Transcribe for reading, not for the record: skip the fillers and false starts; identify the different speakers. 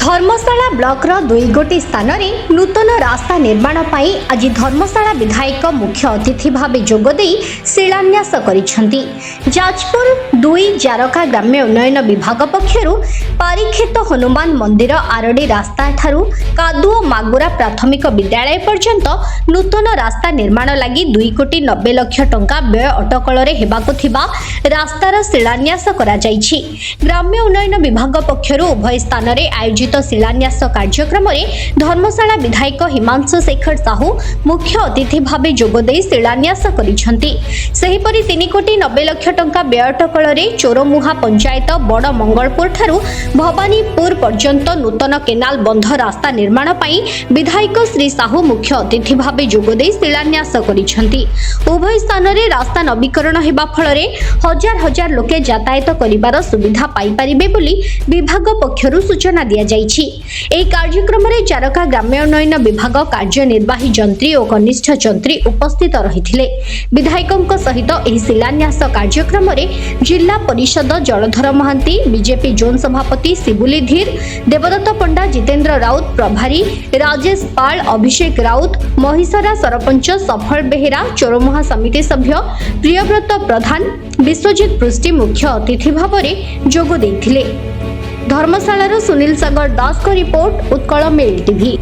Speaker 1: धर्मशाला blocker दुई गोटी स्थान में नूतन रास्ता निर्माण पाई आज धर्मशाला विधायक मुख्य अतिथि भाव जोगदे शिलान्यास करिसेंती। जाजपुर दुई जारका ग्राम्य उन्नयन विभाग पक्षर पारिक्षेत हनुमान मंदिर आरडी रास्ता ठारू कादुओ मागुरा प्राथमिक विद्यालय पर्यंत नूतन रास्ता निर्माण लगी 2 कोटी 90 लाख टंका व्यय अटकल रास्तार शिलान्यास करा जायछि। ग्राम्य उन्नयन विभाग पक्षर उभय स्थान में आयोजित शिलान्यास कार्यक्रम में धर्मशाला विधायक हिमांशु शेखर साहू मुख्य अतिथि भाव जोगदे शिलान्यास करिसेंती। सेहिपरि 3 कोटी 90 लाख टंका व्यय अटकल चोरमुहा पंचायत बड़ मंगलपुर ठारू भवानीपुर पर्यंत नूतन केनाल बंध रास्ता निर्माण पाई विधायक श्री साहू मुख्य अतिथि भाव जोगदे शिलान्यास करिसेंती। उभय स्थान में रास्ता नवीकरण हेबा फଳରେ हजार हजार लोके यातायात करिबार सुविधा पाई परिबे बोली विभाग पक्षरु सूचना दिया जायछि। एही कार्यक्रम में चारका ग्राम्य उन्नयन विभाग कार्यनिर्वाही जंत्री और कनिष्ठ जंत्री उपस्थित रहिथिले। विधायकଙ୍କ सहित एही शिलान्यास कार्यक्रम में जिला परिषद जलधर महांती, बीजेपी जोन सभापति शिबुली धीर, देवदत्त पंडा, जितेंद्र राउत प्रभारी, राजेश पाल, अभिषेक राउत, महिसरा सरपंच सफल बेहेरा, चोरमुहा समिति सभ्य प्रियव्रत प्रधान, विश्वजित पृष्टि मुख्य अतिथि भाव में जोग देथिले। धर्मशाला सुनील सागर दास को रिपोर्ट उत्कल मेल टीवी।